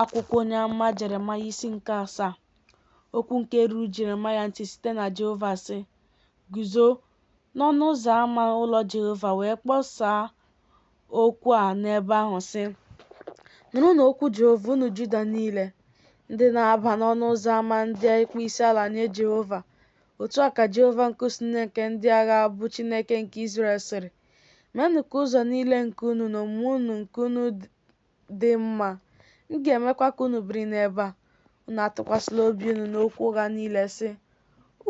Akwụkwọ onye amụma Jeremaya isi nke 7. Okwu nke ruru Jeremaya ntị site na Jehova sị, guzo n'ọnụ ụzọ ámá ụlọ Jehova wee kpọsaa okwu a n'ebe ahụ sị, nụrụnụ okwu Jehova unu Juda niile, ndị na-aba n'ọnụ ụzọ ámá ndị ịkpọ isiala nye Jehova. Otu a ka Jehova nke Chineke ndị agha bụ Chineke nke Izrel sịrị, meenụ ka ụzọ niile nke unu na omume unu nke unu dị mma. M ga-emekwa ka unu biri n'ebe a. Unu atụkwasịla obi unu n'okwu ụgha niile sị,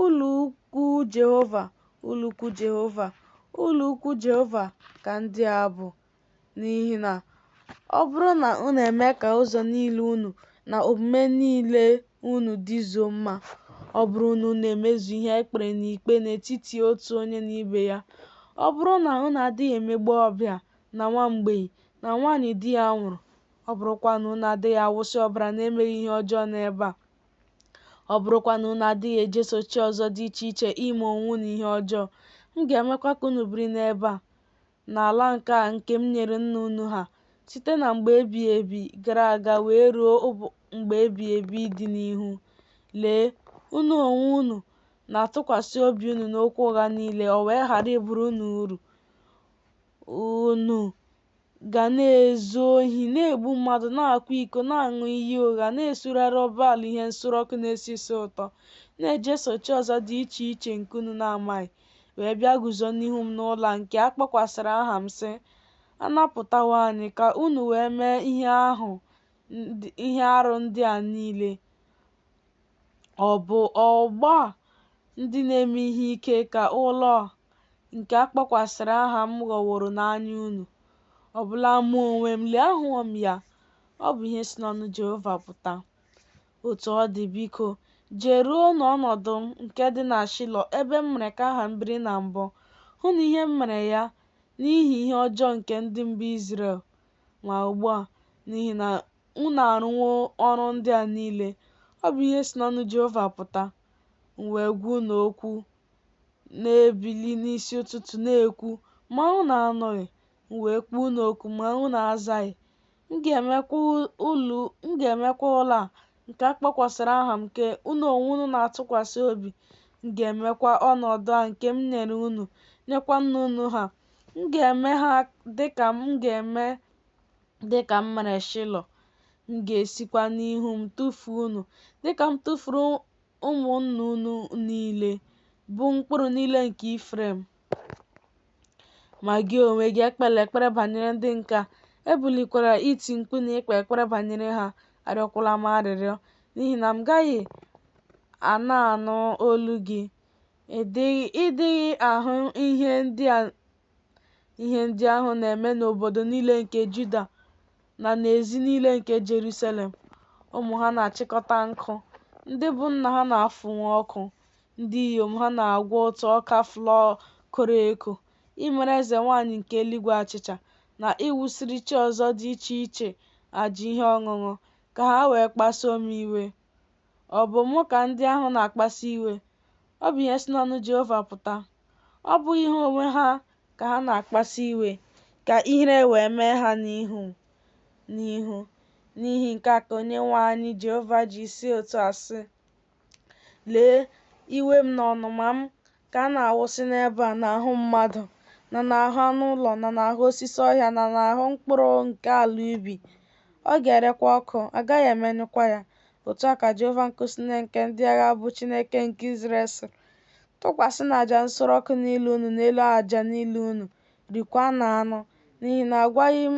ụlọ ukwu Jehova, ụlọ ukwu Jehova, ụlọ ukwu Jehova ka ndị a bụ. N'ihi na ọ bụrụ na unu eme ka ụzọ niile unu na omume niile unu dịzuo mma, ọ bụrụ na unu emezu ihe ekpere n'ikpe n'etiti otu onye na ibe ya, ọ bụrụ na unu adịghị emegbu ọbịa na nwa mgbei na nwaanyị di ya nwụrụ, ọ bụrụkwa na unu adịghị awụsị ọbara na-emeghị ihe ọjọọ n'ebe a, ọ bụrụkwa na unu adịghị ejeso chi ọzọ dị iche iche ime onwe unu ihe ọjọọ, m ga-emekwa ka unu biri n'ebe a, n'ala nke a nke m nyere nna unu ha site na mgbe ebighị ebi gara aga wee ruo mgbe ebighị ebi dị n'ihu. Lee, unu onwe unu na-atụkwasị obi unu n'okwu ụgha niile, o wee ghara ịbụrụ unu uru. Unu ga na-ezu ohi, na-egbu mmadụ, na-akwa iko, na-aṅụ iyi ụgha, na-esurara Baal ihe nsure ọkụ na-esi isi ụtọ, na-ejeso chi ọzọ dị iche iche nke unu na-amaghị, wee bịa guzo n'ihu m n'ụlọ nke a kpọkwasịrị aha m sị, anapụtawo anyị, ka unu wee mee ihe arụ ndị a niile. Ọ bụ ọgbọ a ndị na-eme ihe ike ka ụlọ nke a kpọkwasịrị aha m ghọworo n'anya unu? Ọbụla mụ onwe m, lee, ahụwo m ya. Ọ bụ ihe si n'ọnụ Jehova pụta. Otu ọ dị, biko jeruo n'ọnọdụ m nke dị na Shilo, ebe m mere ka aha m biri na mbụ, hụ na ihe m mere ya n'ihi ihe ọjọọ nke ndị mbụ Izrel. Ma ugbu a, n'ihi na unu arụwo ọrụ ndị a niile, ọ bụ ihe si n'ọnụ Jehova pụta, m wee gwa unu okwu na-ebili n'isi ụtụtụ na-ekwu, ma unu anụghị, m wee kpọọ unu oku ma unu azaghị. M ga-emekwa ụlọ a nke a kpọkwasịrị aha m nke unu onwe unu na-atụkwasị obi. M ga-emekwa ọnọdụ a nke m nyere unu nyekwa nna unu ha. M ga-eme ha dịka m mere Shilo. M ga-esikwa n'ihu m tufuo unu dịka m tụfuru ụmụnna unu niile, bụ mkpụrụ niile nke Ifrem. Ma gị onwe gị ekpela ekpere banyere ndị nke a, ebulikwala iti mkpu na ikpe ekpere banyere ha, arịọkwala m arịrịọ, n'ihi na m gaghị anụ olu gị. Ịdịghị ahụ ihe ndị ahụ na-eme n'obodo niile nke Juda na n'ezi niile nke Jerusalem. Ụmụ ha na-achịkọta nkụ, ndị bụ nna ha na-afụnwu ọkụ, ndị inyom ha na-agwọ ụtụ ọka flọọ koro eko, imere eze nwanyị nke eluigwe achịcha, na iwusiri chi ọzọ dị iche iche àjà ihe ọṅụṅụ, ka ha wee kpasuo m iwe. Ọ bụ mụ ka ndị ahụ na-akpasu iwe? Ọ bụ ihe si n'ọnụ Jehova pụta. Ọ bụ ihe onwe ha ka ha na-akpasu iwe, ka ihere wee mee ha n'ihu. N'ihi nke a ka Onyenwe anyị Jehova ji si otu a sị, lee, iwe m na ọnụma m ka a na-awụsị n'ebe a n'ahụ mmadụ, na n'ahụ anụ ụlọ, na n'ahụ osisi ọhịa, na n'ahụ mkpụrụ nke ala ubi. Ọ ga-erekwa ọkụ, agaghị emenyụkwa ya. Otu a ka Jehova nke Chineke ndị agha bụ Chineke nke Izrel sịrị, tụkwasịnụ àjà nsure ọkụ niile unu n'elu àjà niile unu, riekwanụ anụ, n'ihi na agwaghị m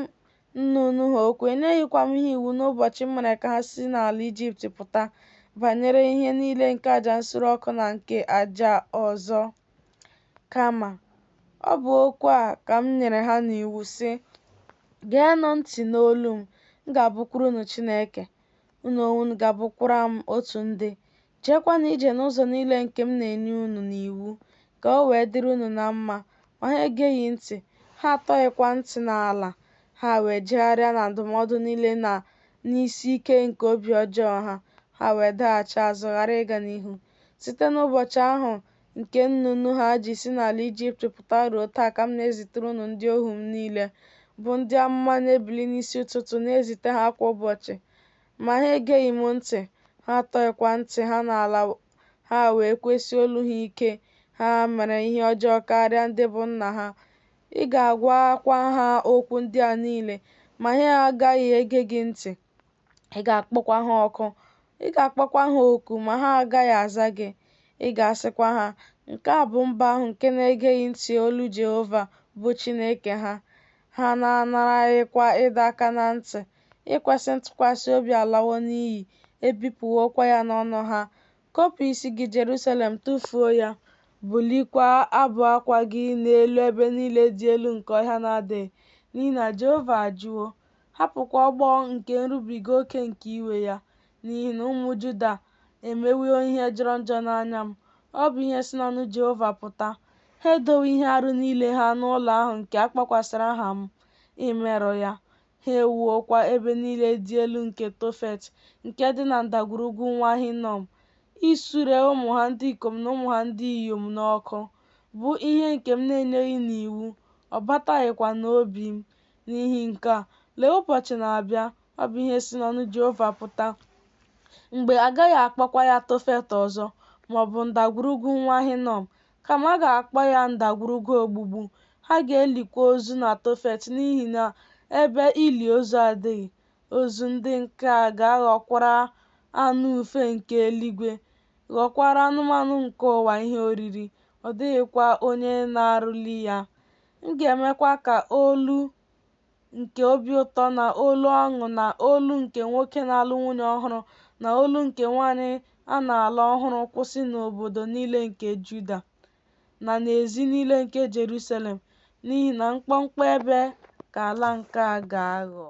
nna unu ha okwu, enyeghịkwa m ha iwu n'ụbọchị m mere ka ha si n'ala Ijipt pụta banyere ihe niile nke àjà nsure ọkụ na nke àjà ọzọ. Kama ọ bụ okwu a ka m nyere ha n'iwu sị, geenụ ntị n'olu m ga-abụkwara unu Chineke, unu onwe unu ga-abụkwara m otu ndị. Jeekwanụ ije n'ụzọ niile nke m na-enye unu n'iwu, ka o wee dịrị unu na mma. Ma ha egeghị ntị, ha atọghịkwa ntị n'ala, ha wee jegharịa na ndụmọdụ niile na n'isi ike nke obi ọjọọ ha, ha wee daghachi azụ, ghara ịga n'ihu. Site n'ụbọchị ahụ nke nna unu ha ji si n'ala Ijipt pụta ruo taa ka m na-ezitere unu ndị ohu m niile, bụ ndị amụma na-ebili n'isi ụtụtụ na-ezite ha kwa ụbọchị. ma ha egeghị m ntị, ha atọghịkwa ntị ha n'ala, ha wee kwesie olu ha ike. Ha mere ihe ọjọọ karịa ndị bụ nna ha. Ị ga-agwakwa ha okwu ndị a niile, ma ha agaghị ege gị ntị. Ị ga-akpọkwa ha oku, ma ha agaghị aza gị. Ị ga-asịkwa ha, nke a bụ mba ahụ nke na-egeghị ntị olu Jehova bụ Chineke ha. Ha na-anaraghịkwa ịdọ aka na ntị. Ikwesị ntụkwasị obi alawo n'iyi, ebipụwokwa ya n'ọnụ ha. Kopụ isi gị Jerusalem, tụfuo ya. Bulikwa abụ akwa gị n'elu ebe niile dị elu nke ọhịa na-adịghị, n'ihi na Jehova ajụwo. Hapụkwa ọgbọ nke nrubiga oke nke iwe ya, n'ihi na ụmụ Juda emewo ihe jọrọ njọ n'anya m. Ọ bụ ihe si n'ọnụ Jehova pụta. Ha edowo ihe arụ niile ha n'ụlọ ahụ nke a kpọkwasịrị aha m, imerụ ya. Ha ewuokwa ebe niile dị elu nke Tofet, nke dị na ndagwurugwu nwa Hinnom, isure ụmụ ha ndị ikom na ụmụ ha ndị inyom n'ọkụ, bụ ihe nke m na-enyeghị n'iwu. Ọ bataghịkwa n'obi m. N'ihi nke a, lee, ụbọchị na-abịa, ọ bụ ihe si n'ọnụ Jehova pụta, mgbe a gaghị akpọkwa ya Tofet ọzọ, maọbụ ndagwurugwu nwa Hinnom, kama a ga-akpọ ya ndagwurugwu ogbugbu. Ha ga-elikwa ozu na Tofet, n'ihi na ebe ili ozu adịghị. Ozu ndị nke a ga-aghọkwara anụ ufe nke eluigwe, ghọkwara anụmanụ nke ụwa ihe oriri. Ọ dịghịkwa onye na-arụli ya. M ga-emekwa ka olu nke obi ụtọ na olu ọṅụ na olu nke nwoke na-alụ nwunye ọhụrụ na olu nke nwaanyị a na-alụ ọhụrụ kwụsị n'obodo niile nke Juda na n'ezi niile nke Jerusalem, n'ihi na mkpọmkpọ ebe ka ala nke a ga-aghọ.